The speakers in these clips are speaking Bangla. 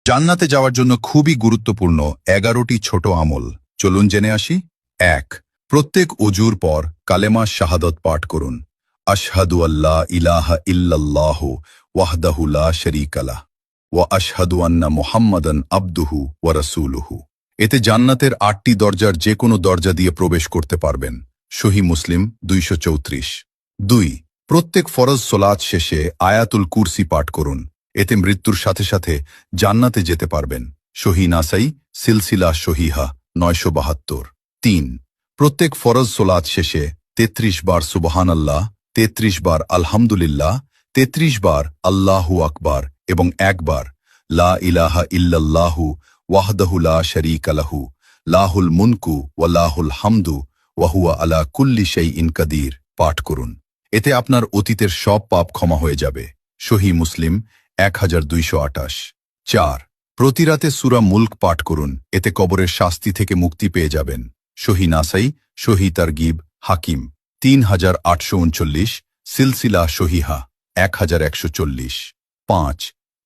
জান্নাতে যাওয়ার জন্য খুবই গুরুত্বপূর্ণ 11টি ছোট আমল, চলুন জেনে আসি। ১। প্রত্যেক অজুর পর কালেমা শাহাদত পাঠ করুন। আশহাদু আল্লাহ ইলাহা ইল্লাল্লাহু ওয়াহদাহু লা শারীকা লাহ ওয়া আশহাদু আন্না মুহাম্মাদান আবদুহু ওয়া রাসূলুহু। এতে জান্নাতের 8টি দরজার যে কোনো দরজা দিয়ে প্রবেশ করতে পারবেন। সহিহ মুসলিম 234। ২। প্রত্যেক ফরজ সোলাত শেষে আয়াতুল কুরসি পাঠ করুন। এতে মৃত্যুর সাথে সাথে জান্নাতে যেতে পারবেন। সহিহ নাসাই সিলসিলা সহিহা 972। ৩। প্রত্যেক ফরজ সোলাত শেষে 33 বার সুবহানাল্লাহ, 33 বার আলহামদুলিল্লাহ, 33 বার আল্লাহু আকবার এবং 1 বার লা ইলাহা ইল্লাল্লাহু ওয়াহদাহু লা শারীকা লাহু লাহুল মুনকু ওয়া লাহুল হামদু ওয়া হুয়া আলা কুল্লি শাইইন কাদির পাঠ করুন। এতে আপনার অতীতের সব পাপ ক্ষমা হয়ে যাবে। সহিহ মুসলিম 1228। ৪। প্রতি রাতে সূরা মুলক পাঠ করুন। এতে কবরের শাস্তি থেকে মুক্তি পেয়ে যাবেন। সহিহ নাসাই সহিহ তারগিব হাকিম 3839, সিলসিলা সহিহা 1140। ৫।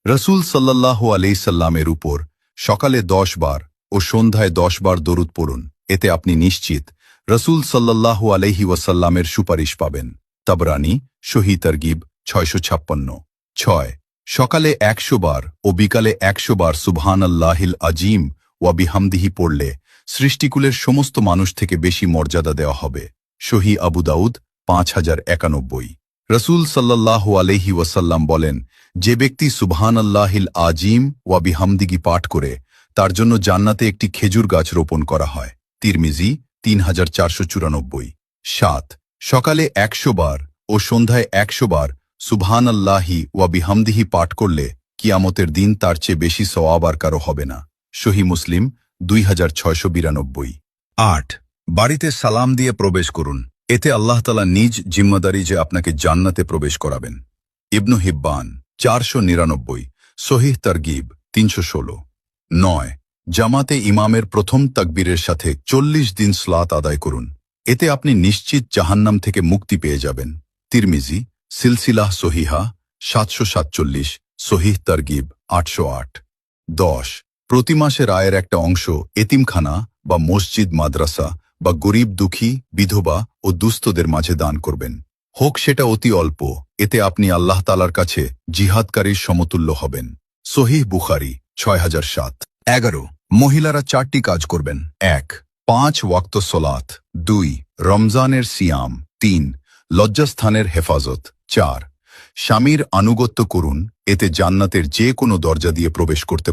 রসূল সাল্লাল্লাহু আলাইহি সাল্লামের উপর সকালে 10 বার ও সন্ধ্যায় 10 বার দরুদ পড়ুন। এতে আপনি নিশ্চিত রসূল সাল্লাল্লাহু আলাইহি ওয়াসাল্লামের সুপারিশ পাবেন। তাবরানী সহিহ তারগিব 656। ৬। সকালে 100 বার ও বিকালে 100 বার সুবহানাল্লাহিল আজিম ওয়া বিহামদিহি পড়লে সৃষ্টিকুলের সমস্ত মানুষ থেকে বেশি মর্যাদা দেওয়া হবে। সহিহ আবু দাউদ 5091। রসূল সাল্লাল্লাহু আলাইহি ওয়াসাল্লাম বলেন, যে ব্যক্তি সুবহানাল্লাহিল আজিম ওয়া বিহামদিহি পাঠ করে তার জন্য জান্নাতে একটি খেজুর গাছ রোপণ করা হয়। তিরমিজি 3494। ৭। সকালে 100 বার ও সন্ধ্যায় 100 বার সুবহানাল্লাহি ওয়া বিহামদিহি পাঠ করলে কিয়ামতের দিন তার চেয়ে বেশি সওয়াব আর কারো হবে না। সহিহ মুসলিম 2692। ৮। বাড়িতে সালাম দিয়ে প্রবেশ করুন। এতে আল্লাহ তাআলা নিজ জিম্মাদারি যে আপনাকে জান্নাতে প্রবেশ করাবেন। ইবনু হিব্বান 499, সহিহ তারগিব 316। ৯। জামাতে ইমামের প্রথম তাকবীরের সাথে 40 দিন সালাত আদায় করুন। এতে আপনি নিশ্চিত জাহান্নাম থেকে মুক্তি পেয়ে যাবেন। তিরমিজি সিলসিলাহ সহিহা 747, সহিহ তারগিব 808। ১০। প্রতি মাসের আয়ের একটা অংশ এতিমখানা বা মসজিদ মাদ্রাসা বা গরিব দুঃখী বিধবা ও দুস্থদের মাঝে দান করবেন। হোক সেটা অতি অল্প, এতে আপনি আল্লাহ তাআলার কাছে জিহাদকারীর সমতুল্য হবেন। সহিহ বুখারী 6007। ১১। মহিলারা 4টি কাজ করবেন। ১। 5 ওয়াক্ত সলাত। ২। রমজানের সিয়াম। ৩। লজ্জাস্থানের হেফাজত। ৪। স্বামীর আনুগত্য করুন। এতে জান্নাতের যে কোনো দরজা দিয়ে প্রবেশ করতে